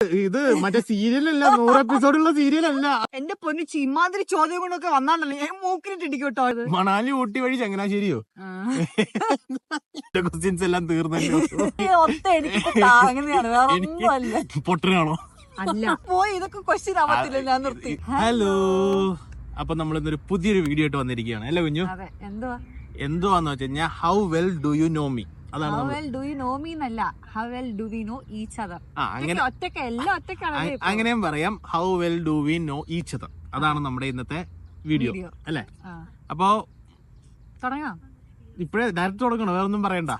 ഇത് മറ്റേ സീരിയലല്ല, 100 എപ്പിസോഡുള്ള സീരിയലല്ല. എന്റെ പൊന്നു ഇമാതിരി ചോദ്യം കൊണ്ടൊക്കെ വന്നാണ്ടല്ലോ ഞാൻ മൂക്കിനിട്ട് ഇടിക്കട്ടോ. മണാലി ഊട്ടി വഴി ചങ്ങനാശ്ശേരിയോ? ക്വസ്റ്റ്യൻസ് എല്ലാം തീർന്നല്ലോ. അങ്ങനെയാണ്, വേറെ ഒന്നുമല്ല. പൊട്ടനാണോ? അല്ല, പോയി ഇതൊക്കെ ക്വസ്റ്റ്യൻ ആവത്തില്ല, ഞാൻ നിർത്തി. ഹലോ, അപ്പൊ നമ്മൾ ഇന്നൊരു പുതിയൊരു വീഡിയോ ആയിട്ട് വന്നിരിക്കുകയാണ്. അല്ലേ കുഞ്ഞു? എന്തുവാന്ന് വെച്ച് കഴിഞ്ഞാൽ how well do you know me. അതാണ് അങ്ങനെയും പറയാം. How well do we know each other. അതാണ് നമ്മുടെ ഇന്നത്തെ വീഡിയോ അല്ലേ? അപ്പൊ ഇപ്പഴേ ഡയറക്റ്റ് തുടങ്ങണോ? വേറെ ഒന്നും പറയണ്ട.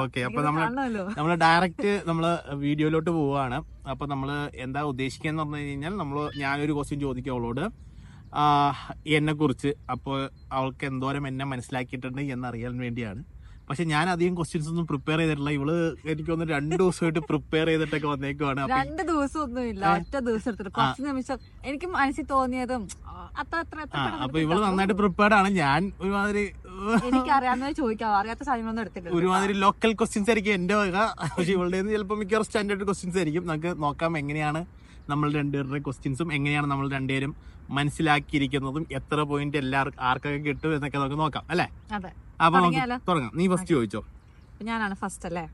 ഓക്കെ, അപ്പൊ നമ്മള് ഡയറക്റ്റ് നമ്മള് വീഡിയോയിലോട്ട് പോവാണ്. അപ്പൊ നമ്മള് എന്താ ഉദ്ദേശിക്കാന്ന് പറഞ്ഞു കഴിഞ്ഞാൽ, ഞാനൊരു ക്വസ്റ്റ്യൻ ചോദിക്കും അവളോട് എന്നെ കുറിച്ച്. അപ്പോൾ അവൾക്ക് എന്തോരം എന്നെ മനസ്സിലാക്കിയിട്ടുണ്ട് എന്നറിയാൻ വേണ്ടിയാണ്. പക്ഷെ ഞാൻ അധികം ക്വസ്റ്റ്യൻസ് ഒന്നും പ്രിപ്പയർ ചെയ്തിട്ടില്ല. ഇവള് എനിക്ക് തോന്നുന്നു 2 ദിവസമായിട്ട് പ്രിപ്പയർ ചെയ്തിട്ടൊക്കെ വന്നേക്കുവാണ്. 2 ദിവസം ഒന്നുമില്ല, ഒറ്റ ദിവസം എടുത്തിട്ട് 10 നിമിഷം എനിക്ക് മനസ്സിൽ തോന്നിയതും അപ്പൊ ഇവള് നന്നായിട്ട് പ്രിപ്പയർഡ് ആണ്. ഞാൻ ഒരുമാതിരി എനിക്ക് അറിയാവുന്നത് ചോദിക്കാം, അറിയാത്ത സാധനങ്ങളൊന്നും എടുത്തില്ല. ഒരുമാതിരി ലോക്കൽ ക്വസ്റ്റ്യൻസ് ആയിരിക്കും എന്റെ വക. പക്ഷെ ഇവളുടെ ചിലപ്പോൾ മിക്കവാറും സ്റ്റാൻഡേർഡ് ക്വസ്റ്റ്യൻസ് ആയിരിക്കും. നമുക്ക് നോക്കാം എങ്ങനെയാണ് നമ്മൾ രണ്ടുപേരുടെ ക്വസ്റ്റ്യൻസും എങ്ങനെയാണ് നമ്മൾ രണ്ടുപേരും മനസ്സിലാക്കിയിരിക്കുന്നതും എത്ര പോയിന്റ് എല്ലാവർക്കും ആർക്കൊക്കെ കിട്ടും എന്നൊക്കെ നമുക്ക് നോക്കാം അല്ലേ? അപ്പൊ തുടങ്ങാം. നീ ഫസ്റ്റ് ചോദിച്ചോ. ഞാനാണ് ഫസ്റ്റ് അല്ലേ?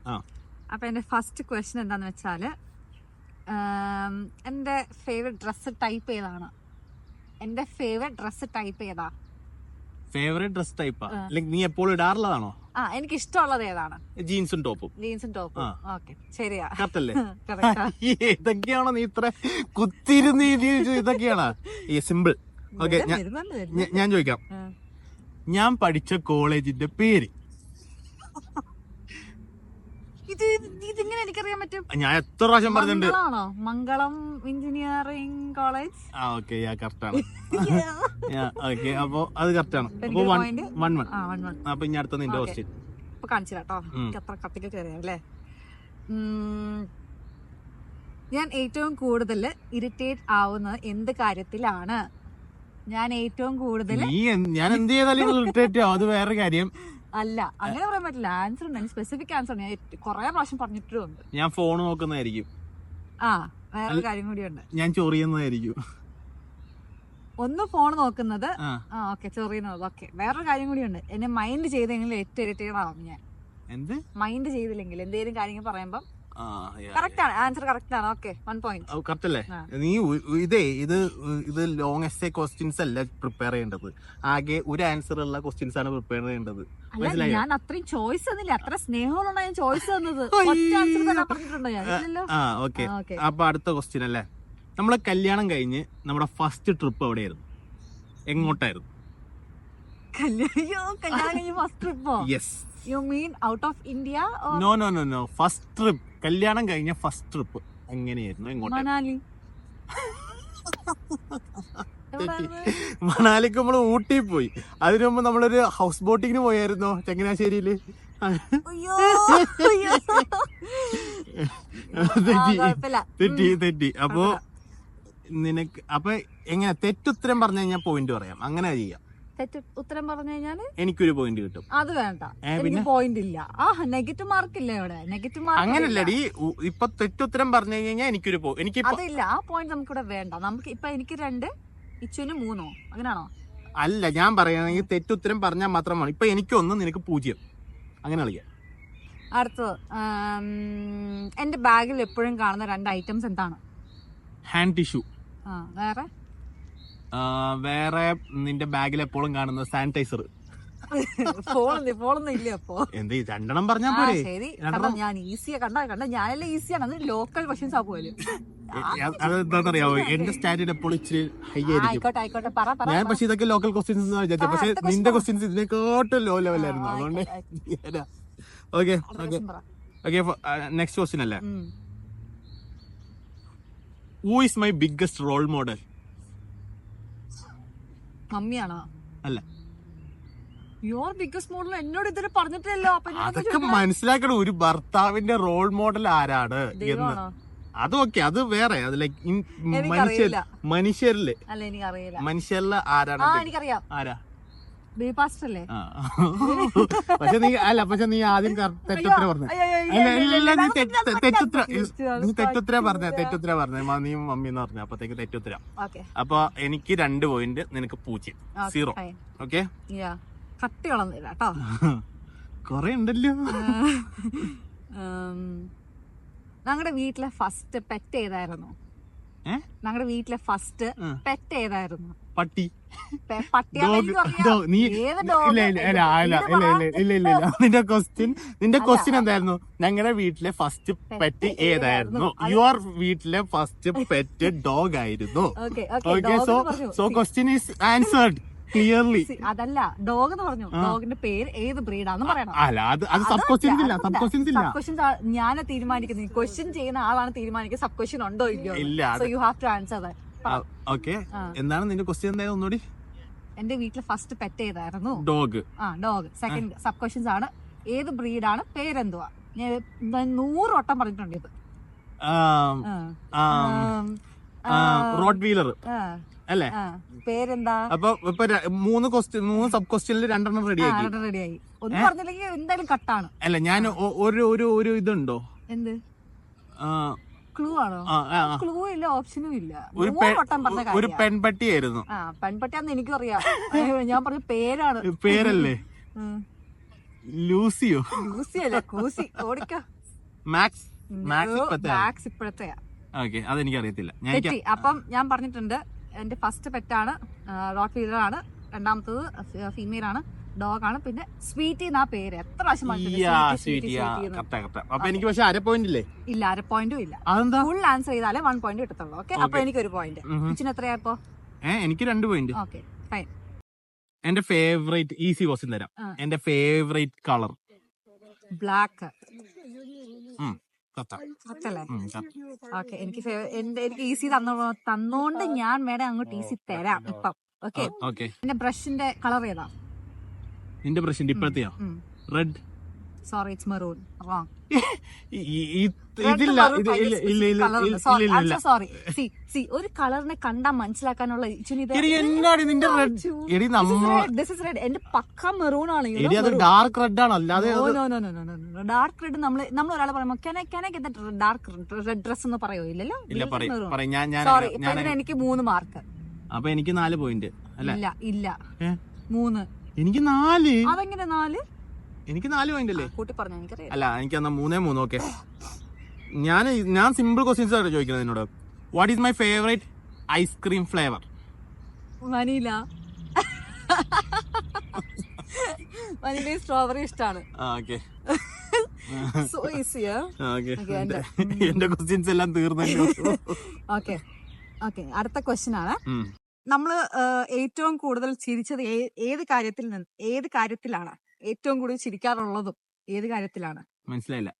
അപ്പൊ എന്റെ ഫസ്റ്റ് ക്വസ്റ്റ്യൻ എന്താന്ന് വെച്ചാല്, എന്റെ ഫേവറേറ്റ് ഡ്രസ് ടൈപ്പ് ഏതാണ്? എന്റെ ഫേവറേറ്റ് ഡ്രസ് ടൈപ്പ് ഏതാ? ഫേവറേറ്റ് ഡ്രസ് ടൈപ്പാ? നീ എപ്പോഴും ഇടാറുള്ളതാണോ? എനിക്ക് ഇഷ്ടമുള്ളത് ഏതാണ്? ജീൻസും ടോപ്പും. ഓക്കെ, ശരിയാ. കറക്റ്റല്ലേ? ഇതൊക്കെയാണോ നീ ഇത്ര കുത്തിരുന്ന് ഇതൊക്കെയാണോ ഈ സിമ്പിൾ? ഓക്കെ, ഞാൻ ചോദിക്കാം. ഞാൻ പഠിച്ച കോളേജിന്റെ പേര്? ഇതിങ്ങനെ എനിക്കറിയാൻ പറ്റും. ഞാൻ എത്ര പ്രാവശ്യം പറഞ്ഞിട്ടുണ്ട്. മംഗളം എഞ്ചിനീയറിംഗ് കോളേജ്. ഓക്കെ, കറക്റ്റ് ആണ്. ഓക്കെ, അപ്പൊ അത് കറക്റ്റ് ആണ്. അപ്പൊ ഇനി അടുത്ത നിന്റെ ക്വസ്റ്റ്യൻ കാണിച്ചിട്ടോ. എത്ര കത്തിക്ക് കയറിയല്ലേ? ഞാൻ ഏറ്റവും കൂടുതൽ ഇറിറ്റേറ്റ് ആവുന്നത് എന്ത് കാര്യത്തിലാണ്? ഞാൻ ഏറ്റവും കൂടുതൽ ഞാൻ എന്ത് ചെയ്താലും ഇറിറ്റേറ്റ് ആവും, അത് വേറെ കാര്യം. അല്ല, അങ്ങനെ പറയാൻ പറ്റില്ല. ആൻസർ ഉണ്ട്, സ്പെസിഫിക് ആൻസർ. ഞാൻ കൊറേ പ്രാവശ്യം പറഞ്ഞിട്ടുണ്ട്. ഞാൻ ഫോൺ നോക്കുന്നതായിരിക്കും. വേറെ കാര്യം കൂടിയുണ്ട്. ഞാൻ ചൊറിയുന്നതായിരിക്കും. ഒന്ന് ഫോൺ നോക്കുന്നത്, ഓക്കെ, ചൊറിയുന്നത്. ഓക്കെ, വേറൊരു കാര്യം കൂടിയുണ്ട്. എന്നെ മൈൻഡ് ചെയ്തെങ്കിൽ ഏറ്റവും ഇറിറ്റേറ്റ് ആവും ഞാൻ. എന്ത് മൈൻഡ് ചെയ്തില്ലെങ്കിൽ എന്തെങ്കിലും കാര്യങ്ങൾ പറയുമ്പം കറക്റ്റ് ആണ്, ആൻസർ കറക്റ്റ് ആണ്. Okay, 1 point. കറക്റ്റ് അല്ലേ? നീ ഇത് ലോങ് എസ്സേ ക്വസ്റ്റ്യൻസ് അല്ല പ്രിപ്പയർ ചെയ്യേണ്ടത്. ആകെ ഒരു ആൻസർ ഉള്ള ക്വസ്റ്റ്യൻസ് ആണ് പ്രിപ്പയർ ചെയ്യേണ്ടത്. ഞാൻ അത്രയും ചോയ്സ് തന്നില്ല, അത്ര സ്നേഹമുള്ള ഞാൻ ചോയ്സ് തന്നത്. ഓക്കെ, അപ്പൊ അടുത്ത ക്വസ്റ്റ്യൻ അല്ലേ? നമ്മളെ കല്യാണം കഴിഞ്ഞ് നമ്മുടെ ഫസ്റ്റ് ട്രിപ്പ് എവിടെയായിരുന്നു? എങ്ങോട്ടായിരുന്നു? കല്യാണം കഴിഞ്ഞ് ഫസ്റ്റ് ട്രിപ്പോ? Yes. You mean out of India or? No. First trip. കല്യാണം കഴിഞ്ഞ ഫസ്റ്റ് ട്രിപ്പ് എങ്ങനെയായിരുന്നു? എങ്ങോട്ട്? മണാലി. മണാലിക്ക് നമ്മള് ഊട്ടി പോയി. അതിനു മുമ്പ് നമ്മളൊരു ഹൗസ് ബോട്ടിങ്ങിന് പോയായിരുന്നോ ചങ്ങനാശ്ശേരിയില്? തെറ്റി. അപ്പൊ നിനക്ക് എങ്ങനെ തെറ്റുത്തരം പറഞ്ഞു കഴിഞ്ഞാൽ പോയിന്റ് പറയാം, അങ്ങനെ ചെയ്യാം. ഉത്തരം പറഞ്ഞു കഴിഞ്ഞാല് എനിക്കൊരു പോയിന്റ് കിട്ടും. അത് വേണ്ട, എനിക്ക് പോയിന്റ് ഇല്ല. നെഗറ്റീവ് മാർക്ക് ഇല്ല ഇവിടെ. നെഗറ്റീവ് മാർക്ക് അങ്ങനല്ലടി. ഇപ്പൊ തെറ്റുത്തരം പറഞ്ഞു കഴിഞ്ഞാൽ എനിക്കൊരു അതില്ല. ആ പോയിന്റ് നമുക്കിവിടെ വേണ്ട. നമുക്ക് ഇപ്പൊ എനിക്ക് 2, ഇച്ചുവിന് 3. അങ്ങനെയാണോ? അല്ല, ഞാൻ പറയുകയാണെങ്കിൽ തെറ്റുത്തരം പറഞ്ഞാൽ മാത്രമാണ്. ഇപ്പൊ എനിക്ക് 1, നിനക്ക് 0. അങ്ങനെ കളിക്കാം. അടുത്തത്, എന്റെ ബാഗിൽ എപ്പോഴും കാണുന്ന 2 ഐറ്റംസ് എന്താണ്? Hand tissue. വേറെ നിന്റെ ബാഗിൽ എപ്പോഴും കാണുന്ന സാനിറ്റൈസർ. എന്ത് 2 പറഞ്ഞാ പോരെ? ഞാൻ ഈസിയാ കണ്ട ഞാനെല്ലാം ഈസിയാണ്. അത് ലോക്കൽ ക്വസ്റ്റ്യൻസ് ആക്കുമല്ലോ. അതെന്താണെന്നറിയാവോ, എന്റെ സ്റ്റാൻഡേർഡ് എപ്പോഴും ഇച്ചിരി ഹൈ ആയിരിക്കും. ആയിക്കോട്ടെ, ഞാൻ പക്ഷെ ഇതൊക്കെ ലോക്കൽ ക്വസ്റ്റ്യൻസ് വിചാരിച്ചു. പക്ഷെ നിന്റെ ക്വസ്റ്റ്യൻസ് ഇതിനെക്കാട്ടും ലോ ലെവലായിരുന്നു. അതുകൊണ്ട് ഓക്കെ. നെക്സ്റ്റ് ക്വസ്റ്റ്യൻ അല്ലേ? Who is my biggest role model? മമ്മിയാണോ? അല്ല. യുവർ ബിഗ്ഗസ്റ്റ് മോഡൽ എന്നോട് ഇതുവരെ പറഞ്ഞിട്ടില്ലല്ലോ. അതൊക്കെ മനസ്സിലാക്കണം. ഒരു ഭർത്താവിന്റെ റോൾ മോഡൽ ആരാണ് എന്ന്. അതൊക്കെ അത് വേറെ. അത് ലൈക്ക് മനുഷ്യരില് മനുഷ്യരില് ആരാണ്? എനിക്കറിയാം. ആരാ? ബേബി പാസ്റ്റർ അല്ലേ? പക്ഷെ നീ ആദ്യം തെറ്റുത്തര പറഞ്ഞ. നീ തെറ്റുത്തര പറഞ്ഞ നീയും മമ്മി എന്ന് പറഞ്ഞ അപ്പത്തേക്ക് തെറ്റുത്തര. അപ്പൊ എനിക്ക് 2 പോയിന്റ്, നിനക്ക് 0, 0. ഓക്കെ, കട്ടികളൊന്നുമില്ല കേട്ടോ. കൊറേ ഉണ്ടല്ലോ. ഞങ്ങളുടെ വീട്ടിലെ ഫസ്റ്റ് പെറ്റ് ഏതായിരുന്നു? ഞങ്ങളുടെ വീട്ടിലെ ഫസ്റ്റ് പെറ്റ് ഏതായിരുന്നു? പട്ടി. നിന്റെ ക്വസ്റ്റ്യൻ എന്തായിരുന്നു? ഞങ്ങളുടെ വീട്ടിലെ ഫസ്റ്റ് പെറ്റ് ഏതായിരുന്നു? യുവർ വീട്ടിലെ ഫസ്റ്റ് പെറ്റ് ഡോഗ് ആയിരുന്നു. Okay, so question is answered clearly. അതല്ല, ഡോഗ് എന്ന് പറഞ്ഞു. ഡോഗിന്റെ പേര് ഏത് ബ്രീഡാന്ന് പറയണം. അല്ല, അത് സബ് ക്വസ്റ്റ്യൻസ് ഇല്ല. ഞാൻ തീരുമാനിക്കുന്നത്, ക്വസ്റ്റ്യൻ ചെയ്യുന്ന ആളാണ് തീരുമാനിക്കുന്നത് സബ് ക്വസ്റ്റ്യൻ ഉണ്ടോ ഇല്ലയോ. So you have to answer that. Okay, എന്താണ് നിന്റെ ക്വസ്റ്റ്യൻ? എന്തായാലും ഒന്നുകൂടി. എന്റെ വീട്ടിലെ ഫസ്റ്റ് പെറ്റ് ഏതായിരുന്നു? Dog. Dog. Second sub questions ആണ്, ഏത് ബ്രീഡാണ്, പേരെന്തുവാ. ഞാൻ 100 വട്ടം പറഞ്ഞിട്ടുണ്ട് ഇത്. റോഡ് വീലർ അല്ലേ? പേരെന്താ? അപ്പൊ ഇപ്പൊ 3 സബ് ക്വസ്റ്റ്യനിൽ 2 റെഡിയായി. ഒന്നും പറഞ്ഞില്ലെങ്കിൽ എന്തായാലും കട്ടാണ്. അല്ല, ഞാൻ ഒരു ഇതുണ്ടോ? എന്ത് ക്ലൂ ആണോ? ക്ലൂ ഇല്ല, ഓപ്ഷനും ഇല്ല. ഒരു പെൺപട്ടിയായിരുന്നു. പെൺപട്ടിയാന്ന് എനിക്കറിയാം. ഞാൻ പറഞ്ഞ പേരാണ്. പേരല്ലേ? ലൂസിയോ? ലൂസിയല്ല, കൂസി. ഓടിക്ക. മാക്സ് ഇപ്പോഴത്തെയാ. ഓക്കെ, അതെനിക്കറിയത്തില്ല. അപ്പം ഞാൻ പറഞ്ഞിട്ടുണ്ട്, എന്റെ ഫസ്റ്റ് പെറ്റാണ് റോട്ട് വീലർ ആണ്, രണ്ടാമത്തത് ഫീമെയിൽ ആണ്, ഡോഗ് ആണ്, പിന്നെ സ്വീറ്റി എന്നാ പേര്. എത്ര പ്രാവശ്യം അപ്പൊ എനിക്ക് പക്ഷെ 1/2 പോയിന്റ് ഇല്ലേ? ഇല്ല, 1/2 പോയിന്റും ഇല്ല. ഫുൾ ആൻസർ ചെയ്താലേ 1 പോയിന്റ് കിട്ടത്തുള്ളൂ. ഓക്കെ, അപ്പൊ എനിക്ക് 1 പോയിന്റ്. കിച്ചൻ എത്രയാ ഇപ്പൊ? എനിക്ക് 2 പോയിന്റ്. Okay, fine. എന്റെ ഫേവറേറ്റ്, ഈസി ക്വസ്റ്റ്യൻ തരാം. എന്റെ ഫേവറേറ്റ് കളർ ബ്ലാക്ക്. സത്തല്ലേ? ഓക്കെ, എനിക്ക് ഈസി തന്നോണ്ട് ഞാൻ വേണേ അങ്ങോട്ട് ഈസി തരാം ഇപ്പം. ഓക്കെ, എന്റെ ബ്രഷിന്റെ കളർ ഏതാ? നിന്റെ ബ്രഷിന്റെ ഇപ്പോഴത്തെയോ? Red. Sorry, it's maroon. Wrong. Sorry. ഒരു കളറിനെ കണ്ടാ മനസ്സിലാക്കാനുള്ള എന്റെ പക്ക മെറൂൺ ആണ്. ഡാർക്ക് റെഡ് ആണ്. അല്ലാതെ ഡാർക്ക് റെഡ് നമ്മൾ ഒരാളെ പറയുമ്പോ ഡാർക്ക് റെഡ് ഡ്രസ് എന്ന് പറയോ? ഇല്ലല്ലോ. സോറി, എനിക്ക് 3 മാർക്ക്. അപ്പൊ എനിക്ക് 4 പോയിന്റ്. ഇല്ല 3. എനിക്ക് 4. അതെങ്ങനെ 4? എനിക്ക് 4 പോയിന്റ് അല്ലേ? കൂട്ടി പറഞ്ഞു, എനിക്കറിയാം. അല്ല, എനിക്ക് 3. ഓക്കെ, ഞാൻ സിമ്പിൾ ക്വസ്റ്റ്യൻസ് ആണ് ചോദിക്കുന്നത് നിന്നോട്. What is my favourite ice cream flavour? വനീല. വനീല strawberry ഇഷ്ടമാണ്. സോ ഈസിയാ. എന്റെ ക്വസ്റ്റ്യൻസ് എല്ലാം തീർന്നല്ലോ. ഓക്കെ, അടുത്ത ക്വസ്റ്റ്യൻ ആണ്. നമ്മള് ഏറ്റവും കൂടുതൽ ചിരിച്ചത് ഏത് കാര്യത്തിലാണ്? ഏറ്റവും കൂടുതൽ ചിരിക്കാറുള്ളതും ഏത് കാര്യത്തിലാണ്? മനസ്സിലായില്ല.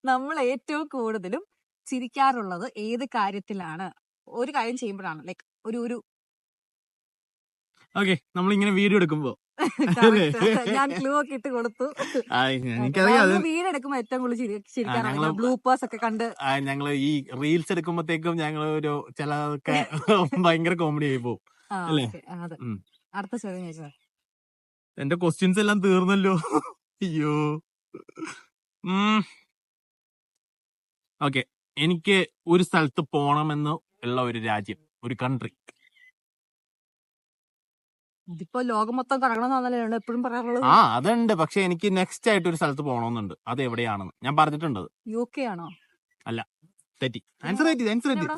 നമ്മൾ ഏറ്റവും കൂടുതലും ചിരിക്കാറുള്ളത് ഏത് കാര്യത്തിലാണ്? ഒരു കാര്യം ചെയ്യുമ്പോഴാണ്, ലൈക്ക് ഒരു ഓക്കെ, നമ്മളിങ്ങനെ വീഡിയോ എടുക്കുമ്പോ ഞാൻ ക്ലൂ ഒക്കെ ഇട്ട് കൊടുത്തു. വീഡിയോ എടുക്കുമ്പോ ഏറ്റവും കൂടുതൽ ചിരിക്കാറുണ്ട്. ബ്ലൂപ്പേഴ്സ് ഒക്കെ കണ്ട് ഞങ്ങള് ഈ റീൽസ് എടുക്കുമ്പോഴത്തേക്കും ഞങ്ങള് ചിലതൊക്കെ ഭയങ്കര കോമഡി ആയി പോകും. അടുത്ത ചോദ്യം ചോദിച്ചത്. എന്റെ ക്വസ്റ്റ്യൻസ് എല്ലാം തീർന്നല്ലോ. അയ്യോ. ഓക്കെ, എനിക്ക് ഒരു സ്ഥലത്ത് പോണമെന്ന് ഉള്ള ഒരു രാജ്യം, ഒരു കൺട്രി. ഇതിപ്പോ ലോകം മൊത്തം കറങ്ങണമെന്നല്ലേ എപ്പോഴും പറയാറുള്ളത്? അതുണ്ട്, പക്ഷെ എനിക്ക് നെക്സ്റ്റ് ആയിട്ട് ഒരു സ്ഥലത്ത് പോകണമെന്നുണ്ട്. അത് എവിടെയാണെന്ന് ഞാൻ പറഞ്ഞിട്ടുണ്ട്. UK ആണോ? അല്ല, തെറ്റി. ആൻസർ തെറ്റി.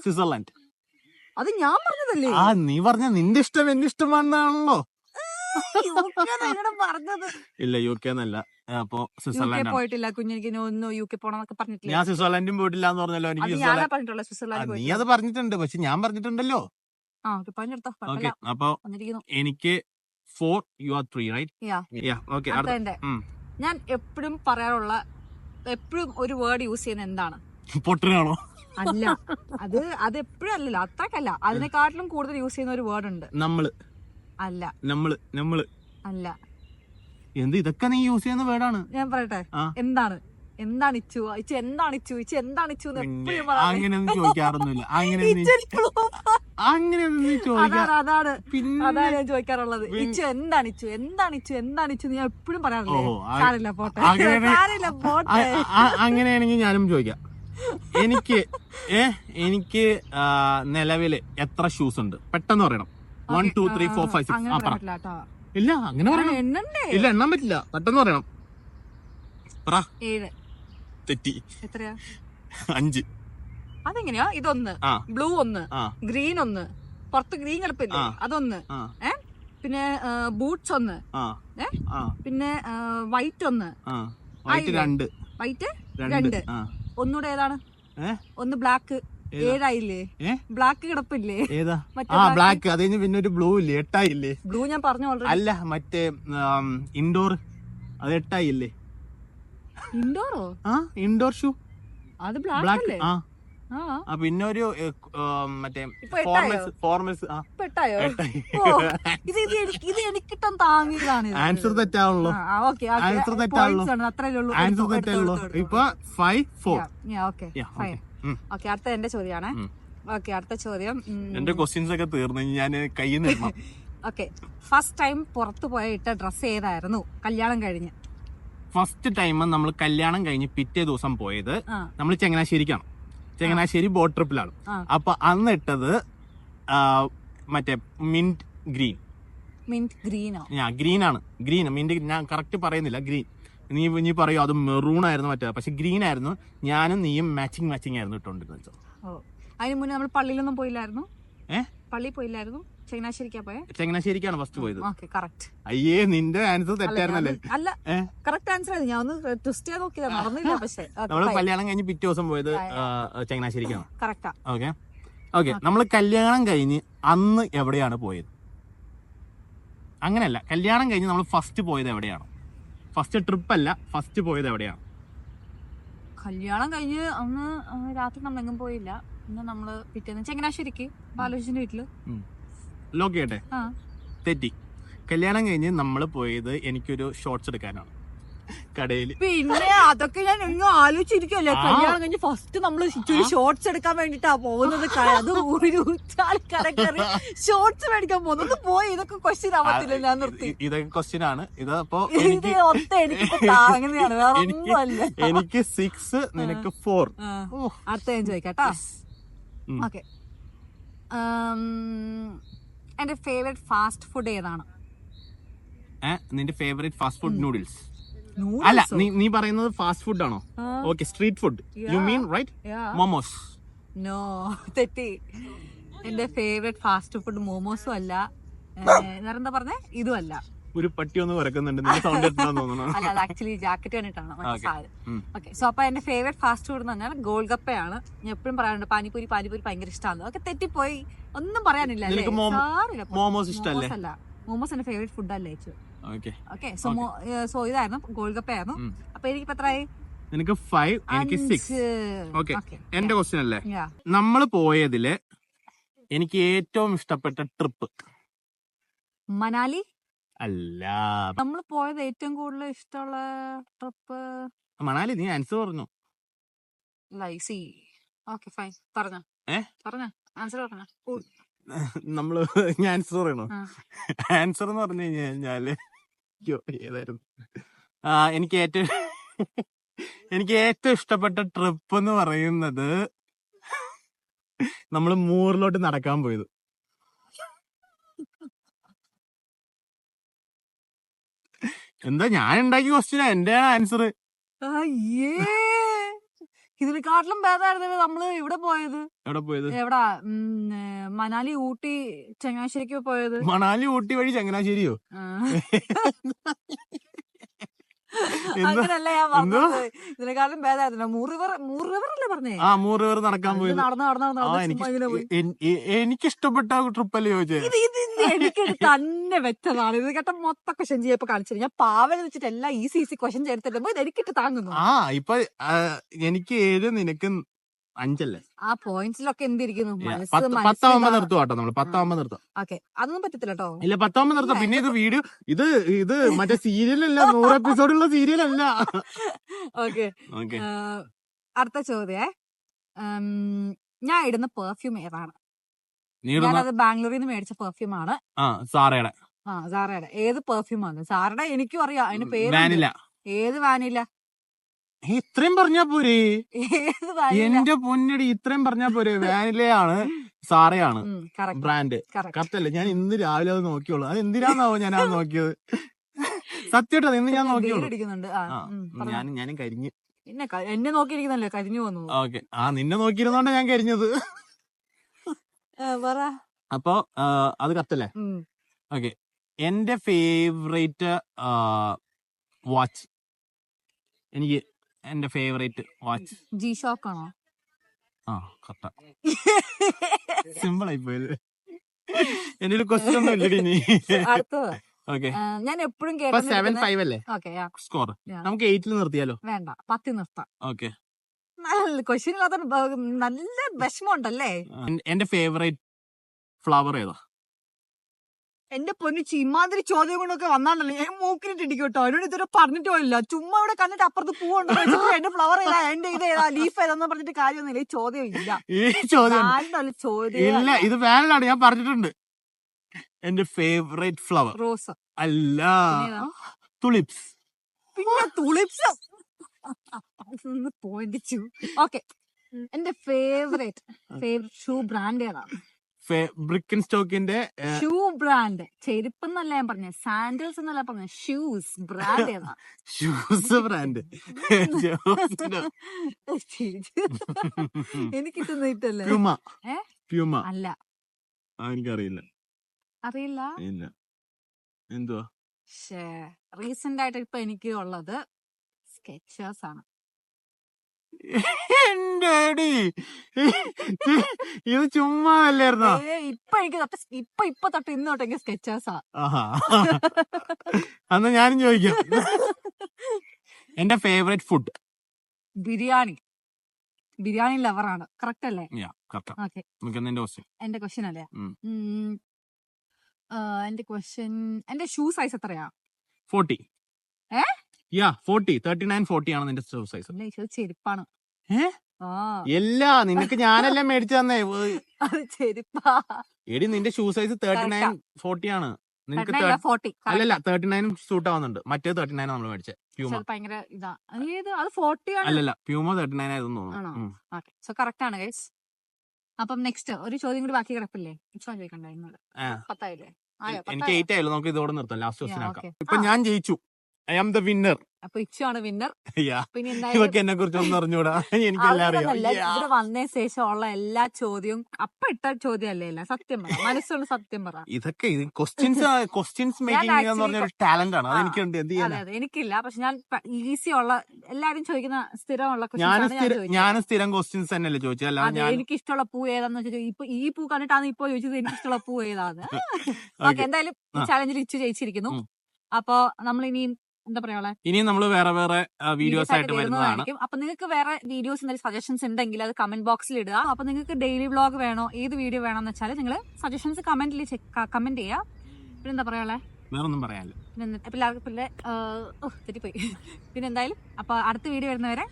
സ്വിറ്റ്സർലാൻഡ്. അത് ഞാൻ പറഞ്ഞതല്ലേ? നീ പറഞ്ഞ നിന്റെ ഇഷ്ടം എന്റെ ഇഷ്ടമാണെന്നാണല്ലോ. ഇല്ല, UK എന്നല്ല. അപ്പൊ സ്വിറ്റ്സർലാൻഡ് പോയിട്ടില്ല. കുഞ്ഞിക്ക് UK പോണെന്നൊക്കെ പറഞ്ഞിട്ടില്ല. ഞാൻ സ്വിറ്റ്സർലാൻഡും പോയിട്ടില്ല എന്ന് പറഞ്ഞല്ലോ. എനിക്ക് നീ അത് പറഞ്ഞിട്ടുണ്ട്, പക്ഷെ ഞാൻ പറഞ്ഞിട്ടുണ്ടല്ലോ. ഓക്കെ, അപ്പൊ എനിക്ക് 4, you are 3, right? ഓക്കെ, ഞാൻ എപ്പോഴും പറയാറുള്ള, എപ്പോഴും ഒരു വേർഡ് യൂസ് ചെയ്യുന്ന എന്താണ്? പൊട്ടനാണോ? അല്ല, അത് എപ്പോഴും അല്ലല്ലോ, അത്രക്കല്ല. അതിനെക്കാട്ടിലും കൂടുതൽ യൂസ് ചെയ്യുന്ന ഒരു വേർഡ് ഉണ്ട്. നമ്മള് അല്ല. നമ്മള് അല്ല. എന്ത് ഇതൊക്കെ നീ യൂസ് ചെയ്യുന്ന വേർഡാണ്. ഞാൻ പറയട്ടെ, എന്താണ് ഇച്ചു? എന്താണ് ഇച്ചു? എന്താണ് ഇച്ചു? അങ്ങനെയൊന്നും ചോദിക്കാറൊന്നുമില്ല. അങ്ങനെ അങ്ങനെയൊന്നും നീ ചോദിക്കാം. അതാണ് പിന്നെ അതാണ് ഞാൻ ചോദിക്കാറുള്ളത്. ഇച്ചു എന്താണ് ഇച്ചു എന്താണ് ഇച്ചു എന്താണ് ഇച്ചു ഞാൻ എപ്പോഴും പറയാറില്ലേ. സാരില്ല പോട്ടെ, സാരില്ല പോട്ടെ. അങ്ങനെയാണെങ്കിൽ ഞാനും ചോദിക്കാം. എനിക്ക് നിലവില് എത്ര ഷൂസ് ഉണ്ട് പെട്ടെന്ന് പറയണം. 1 2 3 4 5 6. ഇല്ല അങ്ങനെ പറയണം. ഇല്ല എണ്ണാൻ പറ്റില്ല, പെട്ടെന്ന് പറയണം. 7. തെറ്റി. എത്രയാ? 5. അതെങ്ങനെയാ? ഇതൊന്ന്, ബ്ലൂ ഒന്ന്, ഗ്രീൻ ഒന്ന്, പുറത്ത് ഗ്രീൻ കിടപ്പില്ലേ അതൊന്ന്, പിന്നെ ബൂട്ട്സ് ഒന്ന്, പിന്നെ വൈറ്റ് ഒന്ന്, വൈറ്റ് 2, ഒന്നുകൂടെ ഏതാണ്? ഒന്ന് ബ്ലാക്ക്. 7 ആയില്ലേ? ബ്ലാക്ക് കിടപ്പില്ലേ? ഏതാ? ബ്ലാക്ക്. അത് കഴിഞ്ഞ് പിന്നെ ഒരു ബ്ലൂ ഇല്ലേ? 8 ആയില്ലേ? ബ്ലൂ ഞാൻ പറഞ്ഞു ഓൾറെഡി. അല്ല മറ്റേ ഇൻഡോർ, അത് 8 ആയില്ലേ? ഇൻഡോറോ? ഇൻഡോർ ഷൂ അത് ബ്ലാക്ക് അല്ലേ? പിന്നെ ഒരു മറ്റേ ഫോർമൽസ്. ഇത് എനിക്കിട്ടും താങ്ങിയതാണ്. ആൻസർ തെറ്റാണല്ലോ. ആൻസർ തെറ്റാണല്ലോ. ആൻസർ തെറ്റാണല്ലോ. ഇപ്പൊ 5 4. ഓക്കെ, അടുത്ത എന്റെ ചോദ്യമാണ്. ഓക്കെ, അടുത്ത ചോദ്യം. എന്റെ ക്വസ്റ്റ്യൻസ് ഒക്കെ തീർന്നു, ഞാൻ കയ്യിൽ നിന്ന്. ഓക്കെ, ഫസ്റ്റ് ടൈം പുറത്തു പോയ ഇട്ട ഡ്രസ് ഏതായിരുന്നു കല്യാണം കഴിഞ്ഞ്? ഫസ്റ്റ് ടൈം നമ്മൾ കല്യാണം കഴിഞ്ഞ് പിറ്റേ ദിവസം പോയത് നമ്മൾ ചങ്ങനാശ്ശേരിക്കാണ്. ചങ്ങനാശ്ശേരി ബോട്ട് ട്രിപ്പിലാണ്. അപ്പൊ അന്ന് ഇട്ടത് മറ്റേ mint green. Mint green or? Green ആണ്. ഗ്രീൻ മിന്റ്, ഞാൻ കറക്റ്റ് പറയുന്നില്ല. ഗ്രീൻ നീ പറയോ അത് മെറൂൺ ആയിരുന്നു മറ്റേ, പക്ഷെ ഗ്രീൻ ആയിരുന്നു. ഞാനും നീയും മാച്ചിങ് ആയിരുന്നു ഇട്ടോണ്ടിരുന്നത്. അതിന് മുന്നേ നമ്മൾ പള്ളിയിലൊന്നും പോയില്ലായിരുന്നു? പള്ളി പോയില്ലായിരുന്നു? ചങ്ങനാശ്ശേരിക്കാണ് ഫസ്റ്റ് പോയത്. കറക്റ്റ്. അയ്യേ, നിന്റെ ആൻസർ തെറ്റായിരുന്നല്ലേ? അല്ല, കറക്റ്റ് ആൻസർ ആയിരുന്നു. ഞാൻ ഒന്ന് ട്വിസ്റ്റ് ചെയ്യാൻ നോക്കിയതാ, നടന്നില്ല. പക്ഷേ നമ്മള് കല്യാണം കഴിഞ്ഞ് പിറ്റേ ദിവസം പോയത് ചങ്ങനാശ്ശേരിക്കാണ്. കറക്റ്റാ. ഓക്കെ. നമ്മള് കല്യാണം കഴിഞ്ഞ് അന്ന് എവിടെയാണ് പോയത്? അങ്ങനെയല്ല, കല്യാണം കഴിഞ്ഞ് നമ്മൾ ഫസ്റ്റ് പോയത് എവിടെയാണ്? ഫസ്റ്റ് ട്രിപ്പ് അല്ല, ഫസ്റ്റ് പോയത് എവിടെയാണ്? കല്യാണം കഴിഞ്ഞ് അന്ന് രാത്രി നമ്മൾ എങ്ങും പോയില്ല. ഇന്ന് നമ്മള് പിറ്റേന്ന് ചങ്ങനാശ്ശേരിക്ക് ബാലകൃഷ്ണന്റെ വീട്ടില്. ലോക്ക് ചെയ്യട്ടെ? തെറ്റി. കല്യാണം കഴിഞ്ഞ് നമ്മൾ പോയത് എനിക്കൊരു ഷോർട്സ് എടുക്കാനാണ് കടയിൽ. പിന്നെ അതൊക്കെ ഞാൻ എങ്ങും ആലോചിച്ചിരിക്കല്ലേ. കല്യാണം കഴിഞ്ഞ് ഫസ്റ്റ് നമ്മള് ഷോർട്സ് എടുക്കാൻ വേണ്ടിട്ടാ പോകുന്നത്. അത് ഷോർട്സ് മേടിക്കാൻ പോകുന്നത്. പോയി ഇതൊക്കെ ക്വസ്റ്റ്യൻ ആവത്തില്ല. ഞാൻ നിർത്തി. ഇതൊക്കെ ക്വസ്റ്റ്യൻ ആണ്. ഇതപ്പോ അങ്ങനെയാണ്, വേറെ ഒന്നുമല്ല. എനിക്ക് 6, നിനക്ക് 4. അടുത്ത ഞാൻ ചോദിക്കാട്ടോ. ഓക്കെ, എന്റെ ഫേവറേറ്റ് ഫാസ്റ്റ് ഫുഡ് ഏതാണ്? നിന്റെ ഫേവറേറ്റ് ഫാസ്റ്റ് ഫുഡ് നൂഡിൽസ്? അല്ല, നീ പറയുന്നത് ഫാസ്റ്റ് ഫുഡ് ആണോ? Okay, street food you mean, right? Momos? No, തെറ്റി. എന്റെ ഫേവറേറ്റ് ഫാസ്റ്റ് ഫുഡ് മോമോസും അല്ല, എന്താ പറഞ്ഞേ, ഇതും അല്ല. ഒരു പട്ടി ഒന്ന് വരക്കുന്നുണ്ട്, സൗണ്ട് തോന്നുന്നു. അല്ല, അത് ആക്ച്വലി ജാക്കറ്റ് കണ്ടിട്ടാണ്. ഓക്കെ, സോ അപ്പൊ എന്റെ ഫേവറേറ്റ് ഫാസ്റ്റ് ഫുഡ് എന്ന് പറഞ്ഞാൽ ഗോൾഗപ്പയാണ്. ഞാൻ എപ്പോഴും പറയാറുണ്ട് പാനിപൂരി ഭയങ്കര ഇഷ്ടമാണ്. അതൊക്കെ തെറ്റിപ്പോയി, ഒന്നും പറയാനില്ല. മോമോസ് ഇഷ്ടമല്ലേ? അല്ല, മോമോസ് എന്റെ ഫേവറേറ്റ് ഫുഡ് അല്ലേ? ഓക്കെ, സോ ഇതായിരുന്നു ഗോൾഗപ്പയായിരുന്നു. അപ്പൊ എനിക്ക് എത്രയായി? നിനക്ക് 5, എനിക്ക് 6. ഓക്കെ, എന്റെ ക്വസ്റ്റ്യൻ അല്ലേ? നമ്മള് പോയതില് എനിക്ക് ഏറ്റവും ഇഷ്ടപ്പെട്ട ട്രിപ്പ് മനാലി അല്ല. നമ്മൾ പോയത് ഏറ്റവും കൂടുതൽ ഇഷ്ടമുള്ള ട്രിപ്പ് മണാലി. നീ ആൻസർ പറഞ്ഞു. ലൈസി. Okay, fine. പറഞ്ഞോ ആൻസർ പറഞ്ഞോ. നമ്മള് ഞാൻ ആൻസർ പറയണോ? ആൻസർ എന്ന് പറഞ്ഞു കഴിഞ്ഞാല് ഏതായിരുന്നു? എനിക്ക് ഏറ്റവും ഇഷ്ടപ്പെട്ട ട്രിപ്പ് എന്ന് പറയുന്നത് നമ്മള് മൂറിലോട്ട് നടക്കാൻ പോയത്. എന്താ, ഞാൻ ഉണ്ടാക്കിയ ക്വസ്റ്റ്യനാ, എന്റെ ആൻസർ. ഇതിനെക്കാട്ടിലും ഭേദമായിരുന്നു നമ്മള് ഇവിടെ പോയത്. എവിടെ പോയത്? എവിടാ? മണാലി, ഊട്ടി, ചങ്ങനാശ്ശേരിക്ക് പോയത്. മണാലി ഊട്ടി വഴി ചങ്ങനാശ്ശേരിയോ? അങ്ങനല്ല ഞാൻ പറഞ്ഞത്. ഇതിനെക്കാളും ഭേദമായിരുന്നു മൂറ് റിവർ അല്ലേ പറഞ്ഞേ? മൂറ് റിവർ നടക്കാൻ പോയത്. എനിക്കിഷ്ടപ്പെട്ട ട്രിപ്പ് അല്ലേ ചോദിച്ചത്? എനിക്ക് തന്നെ വെച്ചതാണ്. ഇത് കേട്ട മൊത്തം ക്വസ്റ്റ്യൻ ചെയ്യപ്പോ കാണിച്ചത്. ഞാൻ പാവൽ വെച്ചിട്ട് എല്ലാം ഈസി ക്വസ്റ്റ്യൻ ചെയ്തിട്ടുമ്പോ ഇത് എനിക്കിട്ട് താങ്ങുന്നു. ഇപ്പൊ എനിക്ക് 7, നിനക്ക് 5 അല്ലേ? ആ പോയിന്റ്സിലൊക്കെ എന്തിരിക്കുന്നു? 10 നിർത്തും കേട്ടോ. നമ്മള് 10 നിർത്താം. ഓക്കെ, അതൊന്നും പറ്റത്തില്ല കേട്ടോ. ഇല്ല, 10 നിർത്താം. പിന്നെ ഇത് വീഡിയോ, ഇത് മറ്റേ സീരിയലല്ല, 100 എപ്പിസോഡുള്ള സീരിയലല്ല. ഓക്കെ, അടുത്ത ചോദ്യേ, ഞാൻ ഇടുന്ന പെർഫ്യൂം ഏതാണ്? നീ ഇടുന്ന ഞാനത് ബാംഗ്ലൂരിൽ നിന്ന് മേടിച്ച പെർഫ്യൂം ആണ്. സാറയുടെ സാറയുടെ ഏത് പെർഫ്യൂം ആണ്? സാറയുടെ എനിക്കും അറിയാം, അതിന് പേര് വാനില. ഏത് വാനില? ഇത്രയും പറഞ്ഞാ പോരെ? ഏത് വാനില? എന്റെ പൊന്നടി, ഇത്രയും പറഞ്ഞാ പോരെ? വാനിലയാണ്, സാറയാണ് ബ്രാൻഡ്. കറക്റ്റ് അല്ലേ? ഞാൻ ഇന്ന് രാവിലെ അത് നോക്കിയോളൂ. അത് എന്തിനാന്നാവോ ഞാൻ അത് നോക്കിയത്? സത്യമായിട്ടോ ഇന്ന് ഞാൻ നോക്കിയോളൂ. ഞാനും കരിഞ്ഞ്. പിന്നെ എന്നെ നോക്കിയിരിക്കുന്നല്ലേ കരിഞ്ഞു വന്നു. ഓക്കെ, നിന്നെ നോക്കിയിരുന്നോണ്ട് ഞാൻ കരിഞ്ഞത്. അപ്പൊ അത് കത്തല്ലേ? ഓക്കെ, എന്റെ ഫേവറേറ്റ് വാച്ച്, എനിക്ക് എന്റെ ഫേവറേറ്റ് വാച്ച് ജി ഷോക്ക് ആണോ? കറക്റ്റാ. സിമ്പിൾ ആയി പോയത്. എന്റെ ഒരു ക്വസ്റ്റ്യൻ ഒന്നും ഇല്ലടി നീ. അടുത്തത് ഞാൻ എപ്പോഴും കേട്ടോ 7-5 അല്ലേ സ്കോർ? നമുക്ക് 8 നിർത്തിയാലോ? വേണ്ട, 10 നിർത്താം. ഓക്കെ, ക്വസ്റ്റ്യൻ ഇല്ലാത്ത നല്ല വിഷമമുണ്ടല്ലേ. എന്റെ ഫേവറേറ്റ് ഫ്ലവർ ഏതാ? എന്റെ പൊന്നിച്ച് ഇമാതിരി ചോദ്യം കൊണ്ടൊക്കെ വന്നാണ്ടല്ലോ ഞാൻ മൂക്കിനിട്ട് ഇടിക്കും കേട്ടോ. എന്നോട് ഇതുവരെ പറഞ്ഞിട്ട് പോലില്ല. ചുമ്മാ ഇവിടെ കണ്ടിട്ട് അപ്പുറത്ത് പൂവുണ്ടോ എന്റെ ഫ്ലവർ ഏതാ, എന്റെ ഇത് ഏതാ, ലീഫ് ഏതാന്ന് പറഞ്ഞിട്ട് കാര്യമൊന്നുമില്ല. ഈ ചോദ്യം ഇല്ല. ഇല്ല, ഇത് വാനിലാണ്, ഞാൻ പറഞ്ഞിട്ടുണ്ട്. എന്റെ ഫേവറേറ്റ് ഫ്ലവർ റോസ് അല്ല, തുളിപ്സ്. പിന്നെ തുളിപ്സ് പോയിന്റിച്ചു. ഓക്കെ, എന്റെ ഫേവറേറ്റ് ഷൂ ബ്രാൻഡ് ഏതാണ്? ബ്രിക്കൻ സ്റ്റോക്കിന്റെ ഷൂ ബ്രാൻഡ്. ചെരുപ്പ് എന്നല്ല ഞാൻ പറഞ്ഞ, സാൻഡൽസ് എന്നല്ല പറഞ്ഞ, ഷൂസ് ബ്രാൻഡ് ഏതാ? ഷൂസ് ബ്രാൻഡ് എനിക്ക് ഇട്ടല്ലേ? പ്യൂമ അല്ല. എനിക്കറിയില്ല. അറിയില്ല? ഇല്ല. എന്തുവാ? റീസെന്റ് ആയിട്ട് ഇപ്പൊ എനിക്ക് ഉള്ളത് സ്കെച്ചേഴ്സ് ആണ്. ഇത് ചുമ്മാ അല്ലായിരുന്നോ? ഇപ്പൊ എനിക്ക് ഇപ്പൊ തൊട്ട് ഇന്ന് തൊട്ട് എനിക്ക് സ്കെച്ചേഴ്സാ. അന്ന് ഞാനും ചോദിക്കാം. എന്റെ ഫേവറേറ്റ് ഫുഡ് ബിരിയാണി. ബിരിയാണി ലവറാണ്. കറക്റ്റ് അല്ലേ? എന്റെ ക്വസ്റ്റ്യൻ അല്ലേ? എന്റെ ഷൂ സൈസ് എത്രയാ? 40. 39-40 ആണ് നിന്റെ ഷൂ സൈസ്. ചെരുപ്പാണ്. എല്ലാ നിനക്ക് ഞാനല്ലേ മേടിച്ചു തന്നേ. ചെരുപ്പാ എടി, നിന്റെ ഷൂ സൈസ് 39-40 ആണ്. നിനക്ക് അല്ലല്ല 39 സൂട്ട് ആവുന്നുണ്ട്. മറ്റേ 39 നമ്മൾ മേടിച്ചേ പ്യൂമ. അല്ലല്ല, പ്യൂമ 39 ആയതെന്ന് തോന്നുന്നു. കറക്റ്റ് ആണ് ഗൈസ്. അപ്പം നെക്സ്റ്റ് ഒരു ചോദ്യം കൂടി ബാക്കി കിടപ്പില്ലേ? ചോദിക്കണ്ടായിരുന്നു. 10 ആയില്ലേ? എനിക്ക് 8 ആയല്ലോ. നമുക്ക് ഇതോടെ നിർത്താം. ലാസ്റ്റ് ക്വസ്റ്റ്യൻ ആക്കാം. ഇപ്പൊ ഞാൻ ജയിച്ചു. I am the winner. അപ്പൊ ഇച്ചുവാണ് വിന്നർ. ഇവക്ക് എന്നെ കുറിച്ചൊന്നും അറിഞ്ഞൂടാ, എനിക്കെല്ലാം അറിയാം. ഇവിടെ വന്നതിന് ശേഷം ഉള്ള എല്ലാ ചോദ്യവും അപ്പൊ ഇട്ട ചോദ്യം അല്ലേ? സത്യം പറ, മനസ്സുകൊണ്ട് സത്യം പറ. ഇതൊക്കെ ക്വസ്റ്റ്യൻസ് മേക്കിംഗ് എന്ന് പറഞ്ഞ ഒരു ടാലന്റ് ആണ്. അത് എനിക്കുണ്ട്. എന്ത് ചെയ്യാൻ? അതെ, എനിക്കില്ല. പക്ഷെ ഞാൻ ഈസി ഉള്ള എല്ലാരും ചോദിക്കുന്ന സ്ഥിരമുള്ള ഞാൻ സ്ഥിരം ക്വസ്റ്റ്യൻസ് തന്നെയല്ലേ ചോദിച്ചത്. അല്ലാതെ എനിക്ക് ഇഷ്ടമുള്ള പൂ ഏതാന്ന് വെച്ചാൽ ഇപ്പൊ ഈ പൂ കണ്ടിട്ടാണ് ഇപ്പൊ ചോദിച്ചത് എനിക്ക് ഇഷ്ടമുള്ള പൂ ഏതാന്ന്. ഓക്കെ, എന്തായാലും ഈ ചാലഞ്ചിൽ ഇച്ചു ജയിച്ചിരിക്കുന്നു. അപ്പൊ നമ്മളിനി എന്താ പറയാ, ഇനി നമ്മൾ വേറെ വീഡിയോസ് ആയിട്ട് വരുന്നതാണ്. അപ്പൊ നിങ്ങൾക്ക് വേറെ വീഡിയോസ് എന്തെങ്കിലും സജഷൻസ് ഉണ്ടെങ്കിൽ അത് കമന്റ് ബോക്സിൽ ഇടുക. അപ്പൊ നിങ്ങൾക്ക് ഡെയിലി വ്ളോഗ് വേണോ, ഏത് വീഡിയോ വേണമെന്ന് വെച്ചാൽ നിങ്ങൾ സജഷൻസ് കമന്റ് ചെയ്യുക. പിന്നെ എന്താ പറയാ, വേറൊന്നും പറയാനില്ല. എല്ലാവർക്കും തെറ്റിപ്പോയി. പിന്നെ എന്തായാലും അപ്പൊ അടുത്ത വീഡിയോ വരുന്നവരെ